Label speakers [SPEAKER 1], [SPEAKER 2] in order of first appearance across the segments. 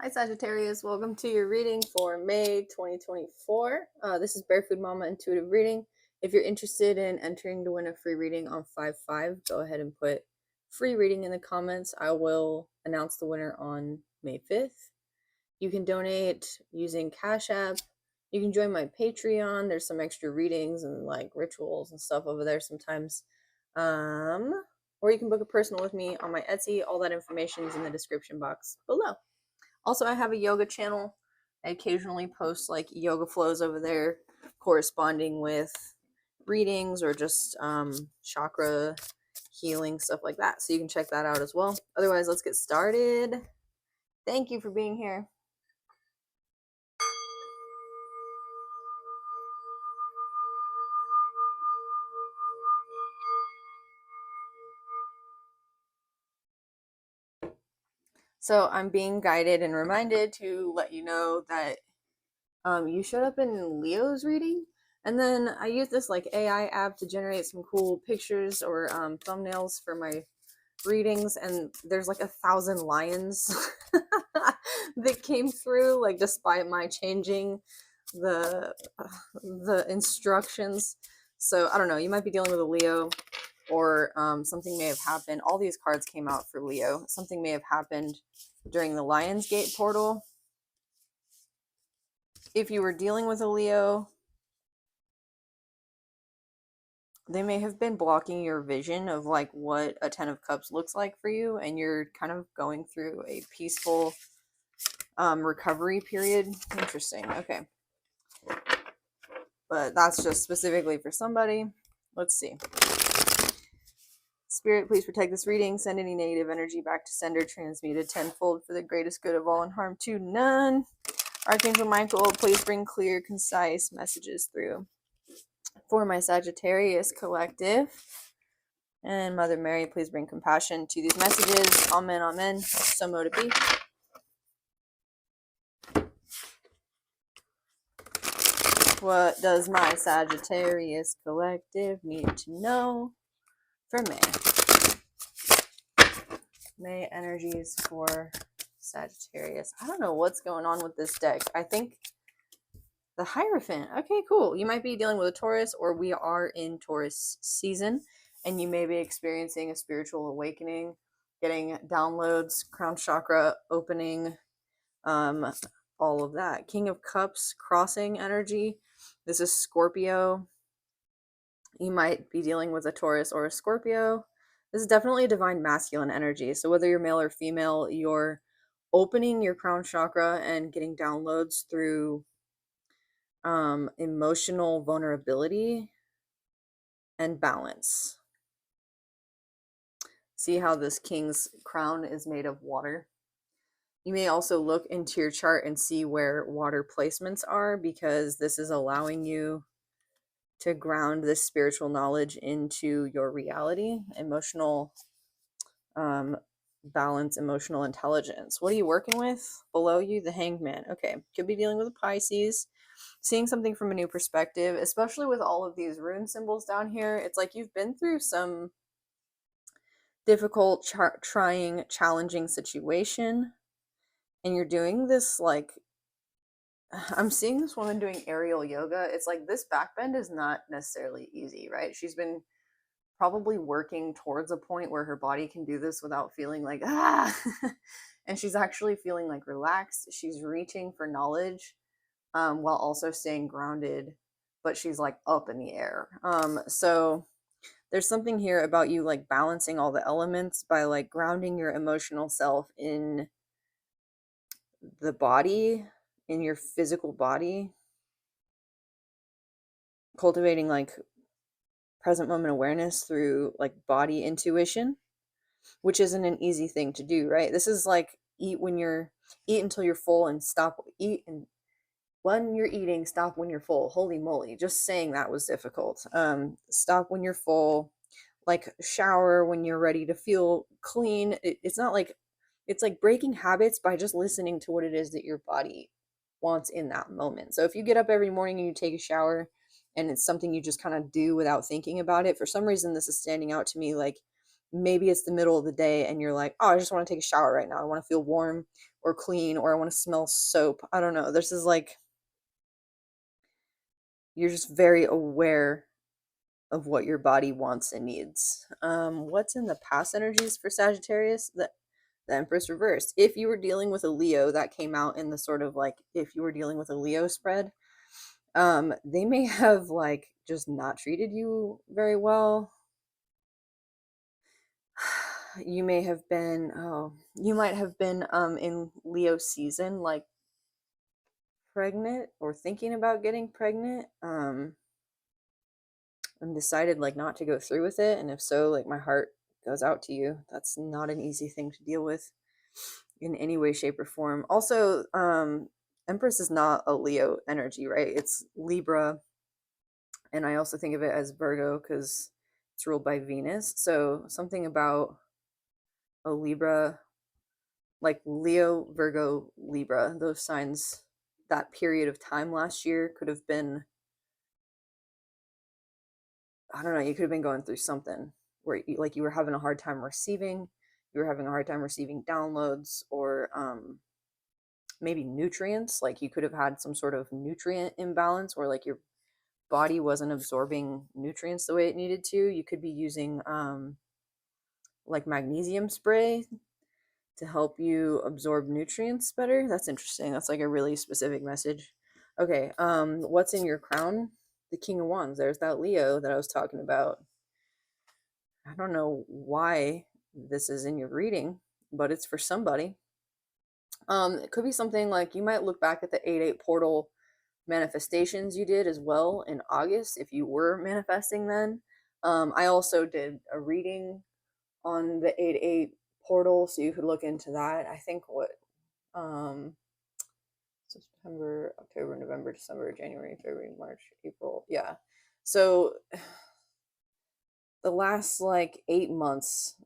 [SPEAKER 1] Hi Sagittarius, welcome to your reading for May 2024. This is Barefoot Mama Intuitive Reading. If you're interested in entering to win a free reading on 5/5, go ahead and put free reading in the comments. I will announce the winner on May 5th. You can donate using Cash App. You can join my Patreon. There's some extra readings and like rituals and stuff over there sometimes. Or you can book a personal with me on my Etsy. All that information is in the description box below. Also, I have a yoga channel. I occasionally post like yoga flows over there corresponding with readings or just chakra healing, stuff like that. So you can check that out as well. Otherwise, let's get started. Thank you for being here. So I'm being guided and reminded to let you know that you showed up in Leo's reading. And then I use this like AI app to generate some cool pictures or thumbnails for my readings, and there's like 1,000 lions that came through, like despite my changing the instructions. So I don't know, you might be dealing with a Leo, or something may have happened. All these cards came out for Leo. Something may have happened during the Lionsgate portal. If you were dealing with a Leo, they may have been blocking your vision of like what a 10 of Cups looks like for you, and you're kind of going through a peaceful recovery period. Interesting. Okay, but that's just specifically for somebody. Let's see. Spirit, please protect this reading. Send any negative energy back to sender, transmuted tenfold for the greatest good of all and harm to none. Archangel Michael, please bring clear, concise messages through for my Sagittarius collective. And Mother Mary, please bring compassion to these messages. Amen, amen. So mo to be. What does my Sagittarius collective need to know for May? May energies for Sagittarius. I don't know what's going on with this deck. I think the Hierophant. Okay, cool. You might be dealing with a Taurus, or we are in Taurus season, and you may be experiencing a spiritual awakening, getting downloads, crown chakra opening, all of that. King of Cups crossing energy. This is Scorpio. You might be dealing with a Taurus or a Scorpio. This is definitely a divine masculine energy. So whether you're male or female, you're opening your crown chakra and getting downloads through emotional vulnerability and balance. See how this king's crown is made of water? You may also look into your chart and see where water placements are, because this is allowing you to ground this spiritual knowledge into your reality. Emotional balance, emotional intelligence. What are you working with? Below you, the Hanged Man. Okay, could be dealing with a Pisces. Seeing something from a new perspective, especially with all of these rune symbols down here. It's like you've been through some difficult, trying, challenging situation, and you're doing this like, I'm seeing this woman doing aerial yoga. It's like this back bend is not necessarily easy, right? She's been probably working towards a point where her body can do this without feeling like, ah, and she's actually feeling like relaxed. She's reaching for knowledge while also staying grounded, but she's like up in the air. So there's something here about you like balancing all the elements by like grounding your emotional self in the body, in your physical body, cultivating like present moment awareness through like body intuition, which isn't an easy thing to do, right? This is like eat until you're full and stop. Eat and when you're eating, stop when you're full. Holy moly, just saying that was difficult. Stop when you're full, like shower when you're ready to feel clean. It's not like, it's like breaking habits by just listening to what it is that your body wants in that moment. So if you get up every morning and you take a shower and it's something you just kind of do without thinking about it, for some reason this is standing out to me. Like maybe it's the middle of the day and you're like, oh, I just want to take a shower right now. I want to feel warm, or clean, or I want to smell soap. I don't know. This is like, you're just very aware of what your body wants and needs. What's in the past energies for Sagittarius? The Empress reversed. If you were dealing with a Leo, that came out in the sort of like, if you were dealing with a Leo spread, they may have like just not treated you very well. You may have been, you might have been in Leo season, like pregnant or thinking about getting pregnant, and decided like not to go through with it. And if so, like my heart goes out to you. That's not an easy thing to deal with in any way, shape, or form. Also, Empress is not a Leo energy, right? It's Libra, and I also think of it as Virgo because it's ruled by Venus. So something about a Libra, like Leo, Virgo, Libra, those signs, that period of time last year could have been, I don't know, you could have been going through something where like you were having a hard time receiving, you were having a hard time receiving downloads, or maybe nutrients. Like you could have had some sort of nutrient imbalance where like your body wasn't absorbing nutrients the way it needed to. You could be using like magnesium spray to help you absorb nutrients better. That's interesting. That's like a really specific message. Okay, what's in your crown? The King of Wands. There's that Leo that I was talking about. I don't know why this is in your reading, but it's for somebody. It could be something like you might look back at the 8-8 portal manifestations you did as well in August if you were manifesting then. I also did a reading on the 8-8 portal, so you could look into that. I think um September, October, November, December, January, February, March, April. Yeah. So the last like 8 months,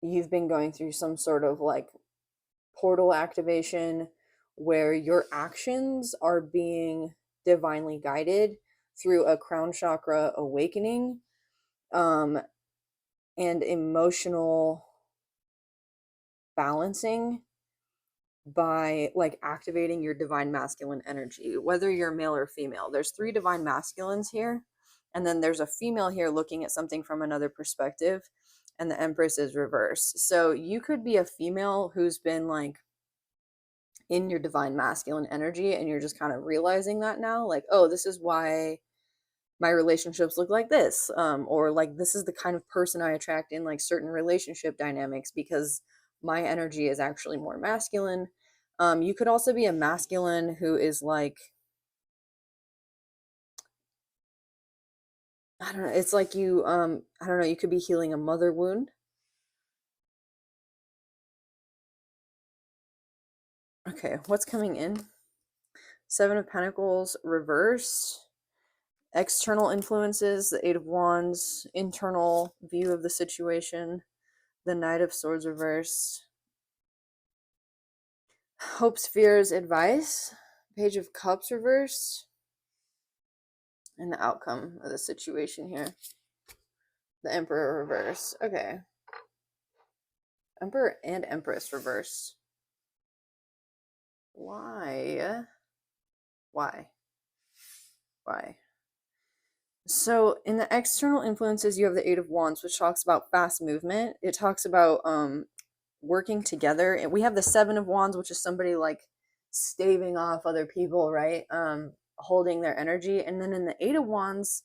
[SPEAKER 1] you've been going through some sort of like portal activation where your actions are being divinely guided through a crown chakra awakening, and emotional balancing by like activating your divine masculine energy, whether you're male or female. There's 3 divine masculines here, and then there's a female here looking at something from another perspective, and the Empress is reversed. So you could be a female who's been like in your divine masculine energy, and you're just kind of realizing that now, like, oh, this is why my relationships look like this, or like this is the kind of person I attract in like certain relationship dynamics because my energy is actually more masculine. You could also be a masculine who is like, I don't know, it's like you, I don't know, you could be healing a mother wound. Okay, what's coming in? 7 of Pentacles reversed. External influences, the 8 of Wands, internal view of the situation, the Knight of Swords reversed. Hopes, fears, advice, Page of Cups reversed, and the outcome of the situation here. The Emperor reversed. Okay. Emperor and Empress reversed. Why? Why? Why? So in the external influences, you have the 8 of Wands, which talks about fast movement. It talks about working together. And we have the 7 of Wands, which is somebody like staving off other people, right? Holding their energy. And then in the 8 of Wands,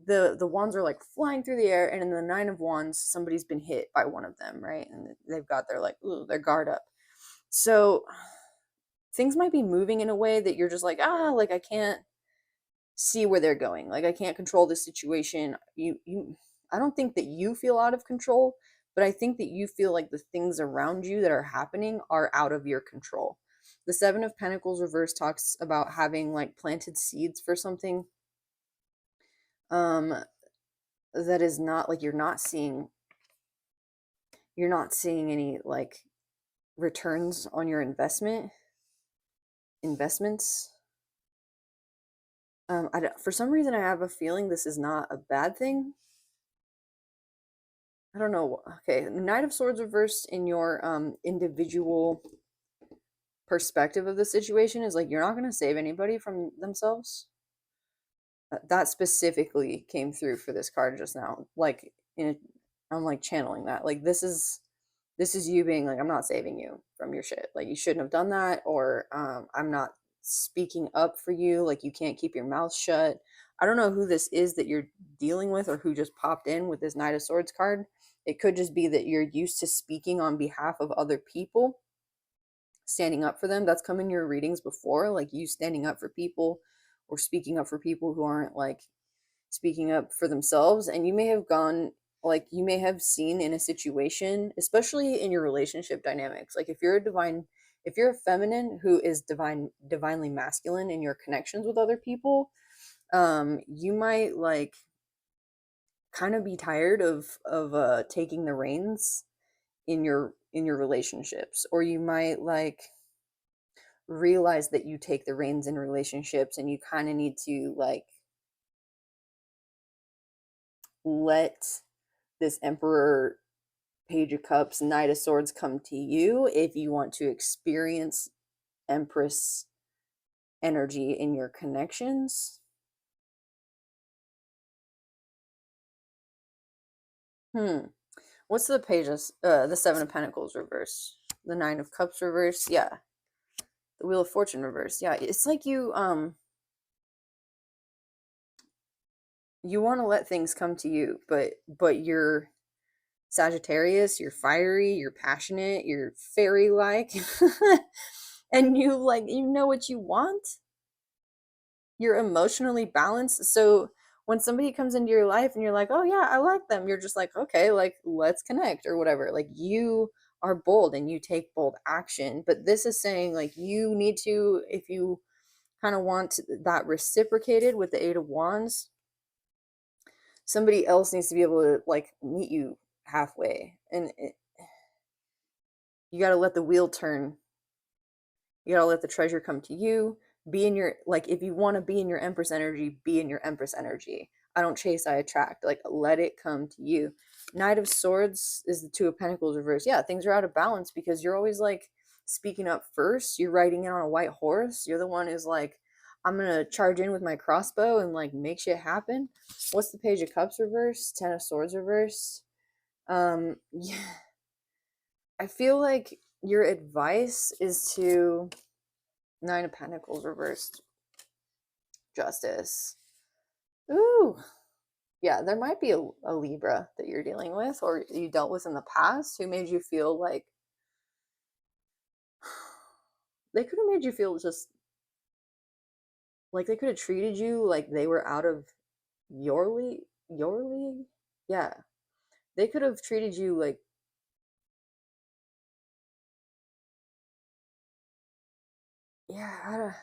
[SPEAKER 1] the wands are like flying through the air, and in the 9 of Wands, somebody's been hit by one of them, right? And they've got their like, ooh, their guard up. So things might be moving in a way that you're just like, like I can't see where they're going. Like I can't control the situation. I don't think that you feel out of control, but I think that you feel like the things around you that are happening are out of your control. The 7 of Pentacles reverse talks about having like planted seeds for something that is not like you're not seeing any like returns on your investments. For some reason I have a feeling this is not a bad thing. I don't know. Okay, Knight of Swords reversed in your individual perspective of the situation is like you're not going to save anybody from themselves. That specifically came through for this card just now. Like in a, I'm like channeling that. Like this is you being like, I'm not saving you from your shit. Like you shouldn't have done that, or I'm not speaking up for you. Like you can't keep your mouth shut. I don't know who this is that you're dealing with or who just popped in with this Knight of Swords card. It could just be that you're used to speaking on behalf of other people, standing up for them. That's come in your readings before, like you standing up for people or speaking up for people who aren't like speaking up for themselves. And you may have gone, like you may have seen in a situation, especially in your relationship dynamics, like if you're a feminine who is divinely masculine in your connections with other people, you might like kind of be tired of taking the reins in your relationships, or you might like realize that you take the reins in relationships and you kind of need to like let this Emperor, Page of Cups, Knight of Swords come to you if you want to experience Empress energy in your connections. What's the pages? The Seven of Pentacles reverse, the Nine of Cups reverse. Yeah, the Wheel of Fortune reverse. Yeah, it's like you want to let things come to you, but you're Sagittarius, you're fiery, you're passionate, you're fairy like, and you like you know what you want. You're emotionally balanced. So when somebody comes into your life and you're like, oh yeah, I like them, you're just like, okay, like let's connect or whatever. Like you are bold and you take bold action. But this is saying like you need to, if you kind of want that reciprocated with the Eight of Wands, somebody else needs to be able to like meet you halfway. And you got to let the wheel turn. You got to let the treasure come to you. Be in your, like, if you want to be in your Empress energy, be in your Empress energy. I don't chase, I attract. Like, let it come to you. Knight of Swords is the Two of Pentacles reverse. Yeah, things are out of balance because you're always like speaking up first. You're riding in on a white horse. You're the one who's like, I'm going to charge in with my crossbow and like make shit happen. What's the Page of Cups reverse? Ten of Swords reverse. Yeah, I feel like your advice is to Nine of Pentacles reversed, Justice. Ooh, yeah, there might be a Libra that you're dealing with or you dealt with in the past who made you feel like they could have made you feel just like they could have treated you like they were out of your league. Yeah, they could have treated you like, yeah, I don't,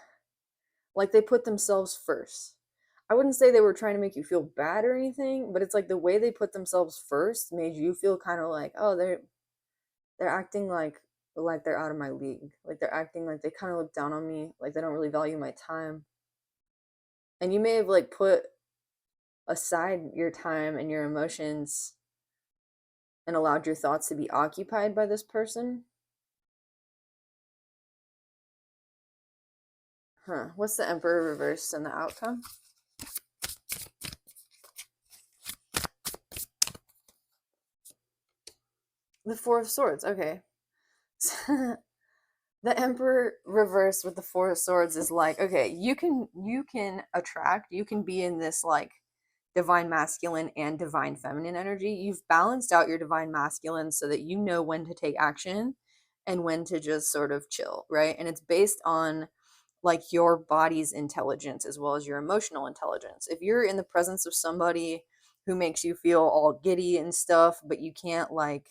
[SPEAKER 1] like they put themselves first. I wouldn't say they were trying to make you feel bad or anything, but it's like the way they put themselves first made you feel kind of like, oh, they're acting like they're out of my league. Like they're acting like they kind of look down on me, like they don't really value my time. And you may have like put aside your time and your emotions and allowed your thoughts to be occupied by this person. Huh. What's the Emperor reversed and the outcome? The Four of Swords. Okay. The Emperor reversed with the Four of Swords is like, okay, you can attract, you can be in this like divine masculine and divine feminine energy. You've balanced out your divine masculine so that you know when to take action and when to just sort of chill, right? And it's based on like your body's intelligence as well as your emotional intelligence. If you're in the presence of somebody who makes you feel all giddy and stuff, but you can't like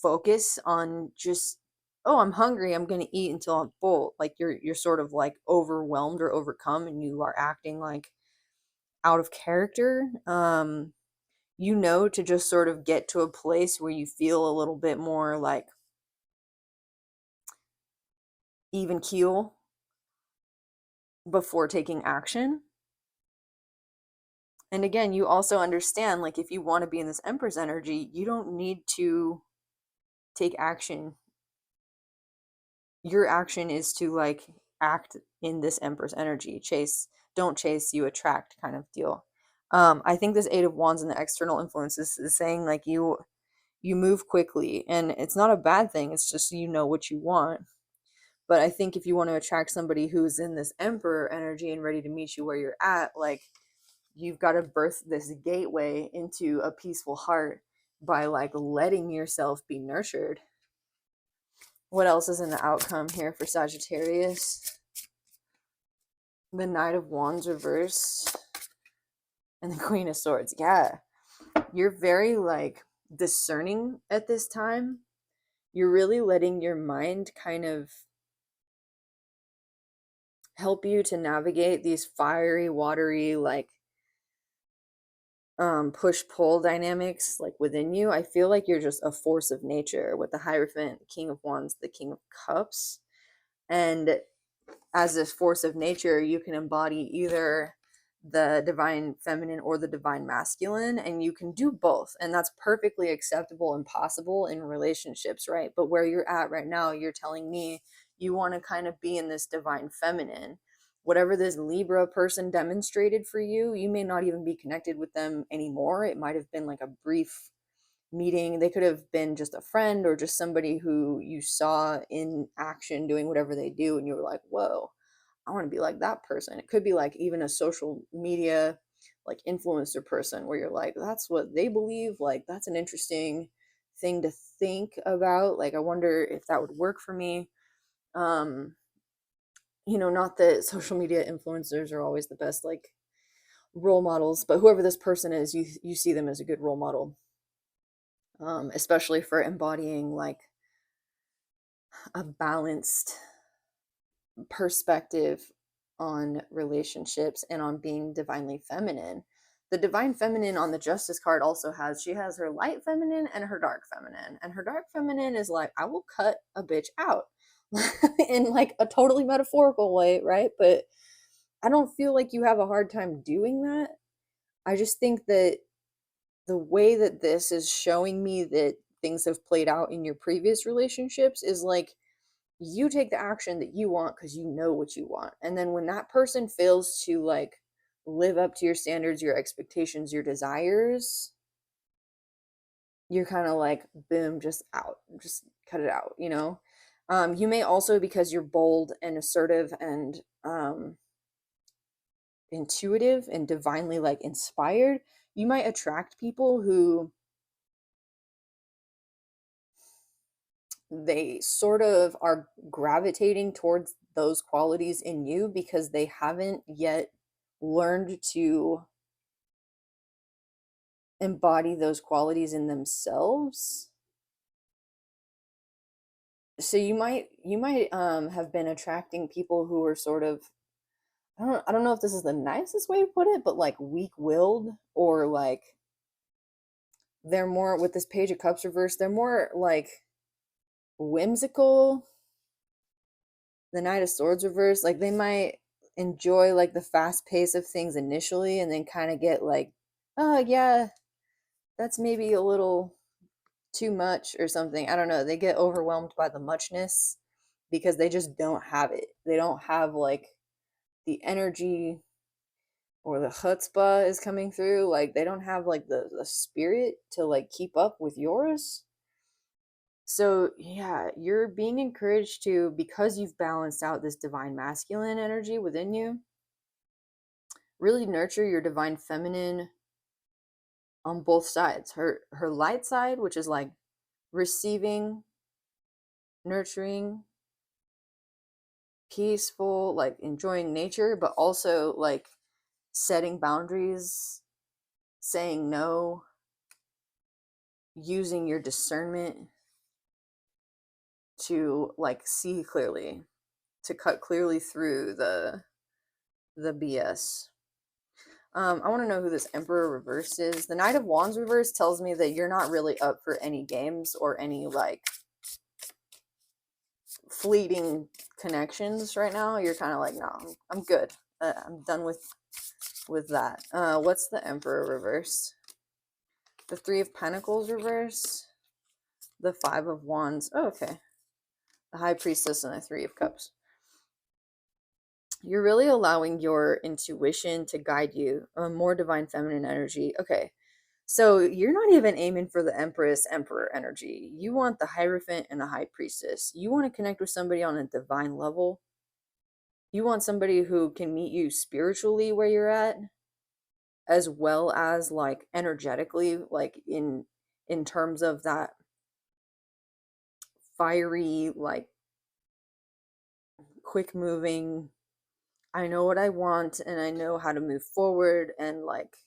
[SPEAKER 1] focus on just, oh, I'm hungry, I'm going to eat until I'm full, like you're sort of like overwhelmed or overcome and you are acting like out of character, you know, to just sort of get to a place where you feel a little bit more like even keel before taking action. And again, you also understand, like, if you want to be in this Empress energy, you don't need to take action. Your action is to, like, act in this Empress energy. Don't chase, you attract kind of deal. I think this Eight of Wands and the external influences is saying, like, you move quickly, and it's not a bad thing. It's just you know what you want. But I think if you want to attract somebody who's in this Emperor energy and ready to meet you where you're at, like, you've got to birth this gateway into a peaceful heart by, like, letting yourself be nurtured. What else is in the outcome here for Sagittarius? The Knight of Wands reversed and the Queen of Swords. Yeah, you're very, like, discerning at this time. You're really letting your mind kind of help you to navigate these fiery, watery, like, push-pull dynamics, like, within you. I feel like you're just a force of nature with the Hierophant, King of Wands, the King of Cups. And as this force of nature, you can embody either the divine feminine or the divine masculine, and you can do both, and that's perfectly acceptable and possible in relationships, right? But where you're at right now, you're telling me you want to kind of be in this divine feminine. Whatever this Libra person demonstrated for you, you may not even be connected with them anymore. It might have been like a brief meeting. They could have been just a friend or just somebody who you saw in action doing whatever they do, and you were like, whoa, I want to be like that person. It could be like even a social media, like, influencer person where you're like, that's what they believe. Like, that's an interesting thing to think about. Like, I wonder if that would work for me. Not that social media influencers are always the best, like, role models, but whoever this person is, you see them as a good role model, especially for embodying, like, a balanced perspective on relationships and on being divinely feminine. The divine feminine on the Justice card also she has her light feminine and her dark feminine. And her dark feminine is like, I will cut a bitch out in, like, a totally metaphorical way, right? But I don't feel like you have a hard time doing that. I just think that the way that this is showing me that things have played out in your previous relationships is like, you take the action that you want because you know what you want. And then when that person fails to, like, live up to your standards, your expectations, your desires, you're kind of like, boom, just cut it out, you know? You may also, because you're bold and assertive and intuitive and divinely, like, inspired, you might attract people who they sort of are gravitating towards those qualities in you because they haven't yet learned to embody those qualities in themselves. So you might have been attracting people who are sort of, I don't know if this is the nicest way to put it, but, like, weak-willed, or, like, they're more, with this Page of Cups reversed, they're more, like, whimsical. The Knight of Swords reversed, like, they might enjoy, like, the fast pace of things initially and then kind of get like, oh yeah, that's maybe a little too much or something. I don't know. They get overwhelmed by the muchness because they just don't have it. They don't have, like, the energy, or the chutzpah is coming through. Like, they don't have, like, the spirit to, like, keep up with yours. So, yeah, you're being encouraged to, because you've balanced out this divine masculine energy within you, really nurture your divine feminine on both sides. Her light side, which is, like, receiving, nurturing, peaceful, like, enjoying nature, but also, like, setting boundaries, saying no, using your discernment to, like, see clearly, to cut clearly through the BS. I want to know who this Emperor reverse is. The Knight of Wands reverse tells me that you're not really up for any games or any, like, fleeting connections right now. You're kind of like, no, I'm good. I'm done with with that. What's the Emperor reverse? The Three of Pentacles reverse. The Five of Wands. Oh, okay. The High Priestess and the Three of Cups. You're really allowing your intuition to guide you. More divine feminine energy. Okay. So you're not even aiming for the Empress, Emperor energy. You want the Hierophant and the High Priestess. You want to connect with somebody on a divine level. You want somebody who can meet you spiritually where you're at, as well as like energetically, like in terms of that fiery, like quick moving, I know what I want and I know how to move forward, and like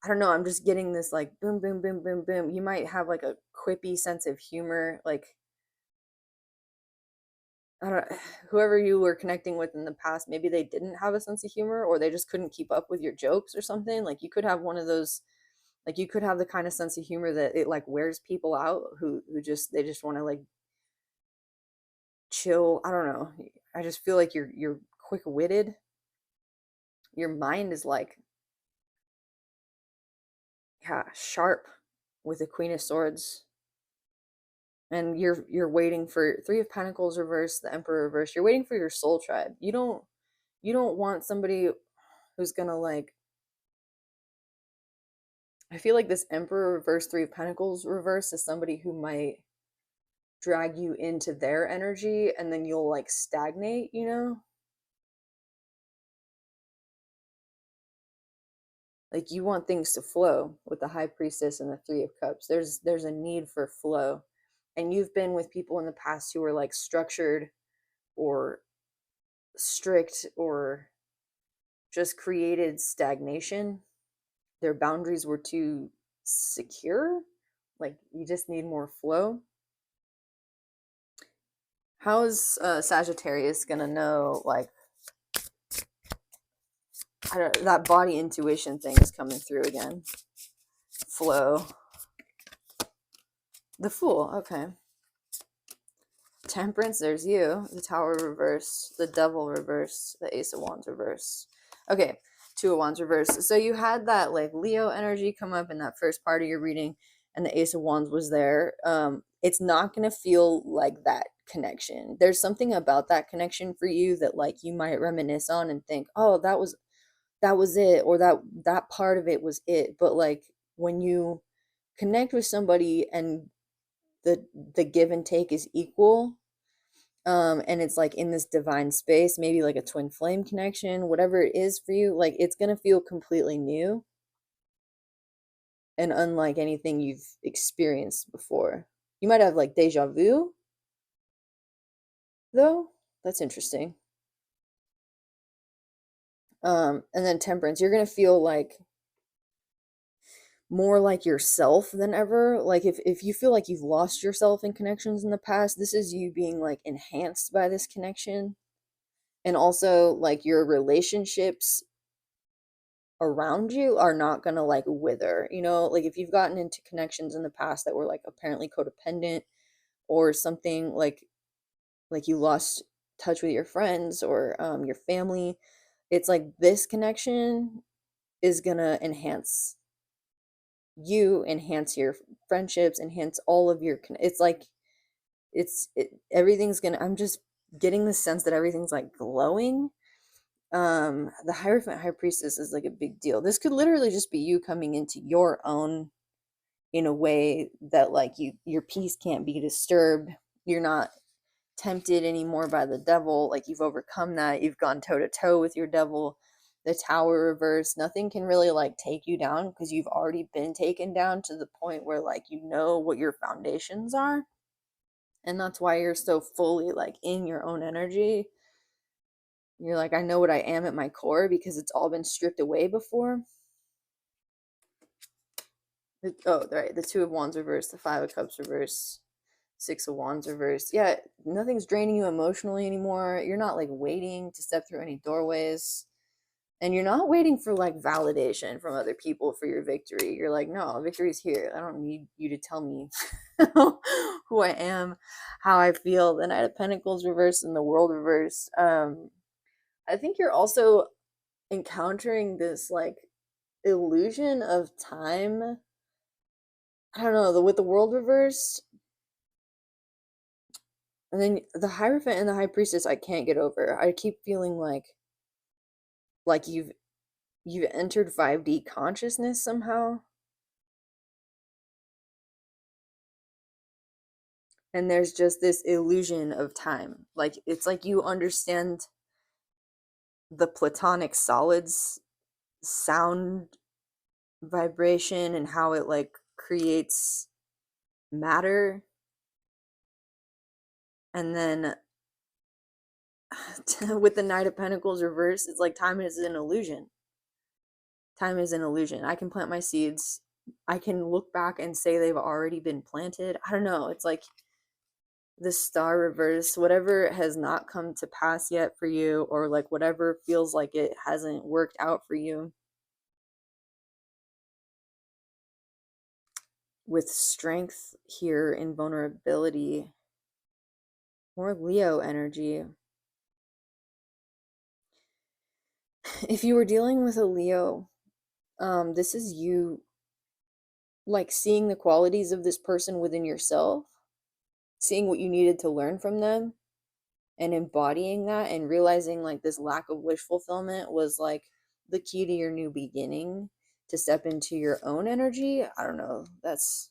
[SPEAKER 1] I don't know, I'm just getting this like boom boom boom boom boom. You might have like a quippy sense of humor, like I don't whoever you were connecting with in the past, maybe they didn't have a sense of humor or they just couldn't keep up with your jokes or something. Like you could have one of those, like you could have the kind of sense of humor that it like wears people out who just they just want to like chill. I don't know. I just feel like you're quick-witted. Your mind is like, yeah, sharp with the Queen of Swords. And you're waiting for Three of Pentacles reverse, the Emperor reverse. You're waiting for your soul tribe. You don't want somebody who's gonna like, I feel like this Emperor reverse, Three of Pentacles reverse is somebody who might drag you into their energy and then you'll like stagnate, you know? Like you want things to flow with the High Priestess and the Three of Cups. There's a need for flow. And you've been with people in the past who are like structured or strict or just created stagnation. Their boundaries were too secure. Like you just need more flow. How is Sagittarius gonna know like I don't, that body intuition thing is coming through again? Flow. The Fool. Okay. Temperance, there's you. The Tower reverse, the Devil reverse, the Ace of Wands reverse. Okay, Two of Wands reverse. So you had that like Leo energy come up in that first part of your reading, and the Ace of Wands was there. It's not gonna feel like that connection. There's something about that connection for you that like you might reminisce on and think, oh, that was it, or that part of it was it. But like when you connect with somebody and the give and take is equal, and it's like in this divine space, maybe like a twin flame connection, whatever it is for you, like it's gonna feel completely new and unlike anything you've experienced before. You might have like deja vu though. That's interesting. And then Temperance, you're gonna feel like more like yourself than ever. Like if you feel like you've lost yourself in connections in the past, this is you being like enhanced by this connection. And also like your relationships around you are not going to like wither, you know? Like if you've gotten into connections in the past that were like apparently codependent or something, like you lost touch with your friends or your family, it's like this connection is going to enhance you, enhance your friendships, enhance all of your it's like everything's going to, I'm just getting the sense that everything's like glowing. The Hierophant High Priestess is like a big deal. This could literally just be you coming into your own in a way that like your peace can't be disturbed. You're not tempted anymore by the devil. Like you've overcome that. You've gone toe to toe with your devil. The Tower reverse, nothing can really like take you down because you've already been taken down to the point where like you know what your foundations are. And that's why you're so fully like in your own energy. You're like, I know what I am at my core because it's all been stripped away before. Oh, right. The Two of Wands reverse, the Five of Cups reverse, Six of Wands reverse. Yeah, nothing's draining you emotionally anymore. You're not like waiting to step through any doorways. And you're not waiting for like validation from other people for your victory. You're like, no, victory's here. I don't need you to tell me who I am, how I feel. The Knight of Pentacles reverse and the World reverse. I think you're also encountering this like illusion of time. I don't know, with the world reversed, and then the Hierophant and the High Priestess I can't get over. I keep feeling like you've entered 5D consciousness somehow. And there's just this illusion of time. Like it's like you understand the platonic solids sound vibration and how it like creates matter. And then with the Knight of Pentacles reversed, it's like time is an illusion. Time is an illusion. I can plant my seeds. I can look back and say they've already been planted. I don't know. It's like the star reverse, whatever has not come to pass yet for you, or like whatever feels like it hasn't worked out for you, with strength here in vulnerability, more Leo energy. If you were dealing with a Leo, this is you like seeing the qualities of this person within yourself, seeing what you needed to learn from them, and embodying that, and realizing like this lack of wish fulfillment was like the key to your new beginning, to step into your own energy. I don't know, that's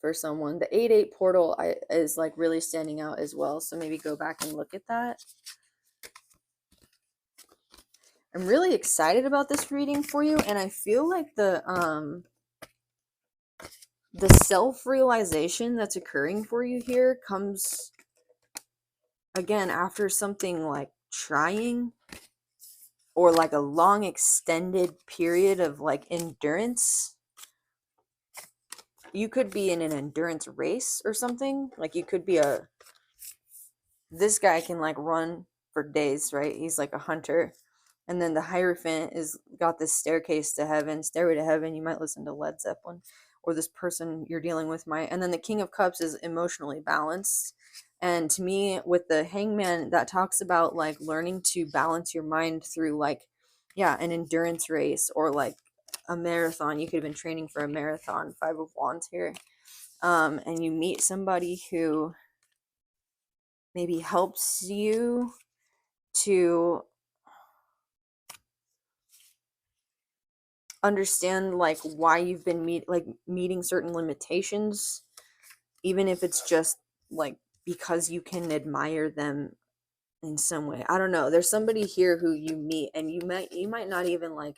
[SPEAKER 1] for someone. The 8-8 portal is like really standing out as well, so maybe go back and look at that. I'm really excited about this reading for you, and I feel like the self-realization that's occurring for you here comes again after something like trying, or like a long extended period of like endurance. You could be in an endurance race or something. Like you could be this guy can like run for days, right? He's like a hunter. And then the Hierophant is got this staircase to heaven, stairway to heaven. You might listen to Led Zeppelin, or this person you're dealing with might. And then the King of Cups is emotionally balanced. And to me, with the Hangman, that talks about like learning to balance your mind through like, yeah, an endurance race, or like a marathon. You could have been training for a marathon. 5 of Wands here. And you meet somebody who maybe helps you to understand like why you've been meeting certain limitations, even if it's just like because you can admire them in some way. I don't know, there's somebody here who you meet, and you might not even like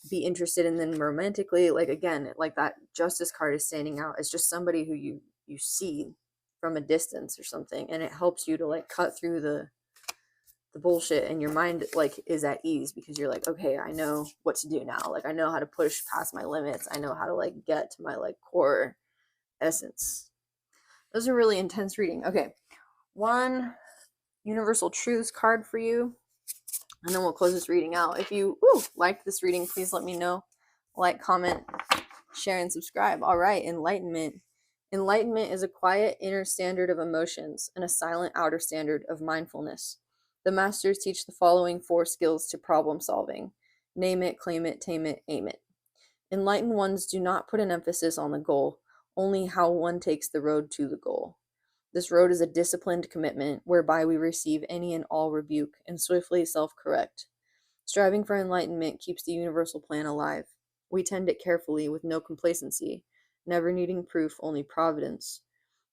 [SPEAKER 1] be interested in them romantically. Like again, like that Justice card is standing out as just somebody who you see from a distance or something, and it helps you to like cut through the bullshit, and your mind like is at ease because you're like, okay, I know what to do now. Like I know how to push past my limits. I know how to like get to my like core essence. Those are really intense reading. Okay, one universal truths card for you, and then we'll close this reading out. If you liked this reading, please let me know. Like, comment, share, and subscribe. All right, enlightenment. Enlightenment is a quiet inner standard of emotions and a silent outer standard of mindfulness. The masters teach the following 4 skills to problem solving: name it, claim it, tame it, aim it. Enlightened ones do not put an emphasis on the goal, only how one takes the road to the goal. This road is a disciplined commitment whereby we receive any and all rebuke and swiftly self-correct. Striving for enlightenment keeps the universal plan alive. We tend it carefully with no complacency, never needing proof, only providence.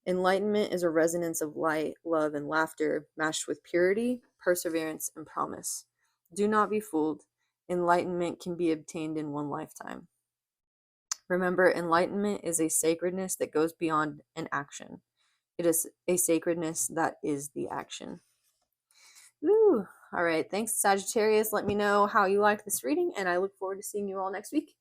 [SPEAKER 1] Enlightenment is a resonance of light, love, and laughter, matched with purity, perseverance, and promise. Do not be fooled. Enlightenment can be obtained in one lifetime. Remember, enlightenment is a sacredness that goes beyond an action. It is a sacredness that is the action. Woo! All right. Thanks, Sagittarius. Let me know how you liked this reading, and I look forward to seeing you all next week.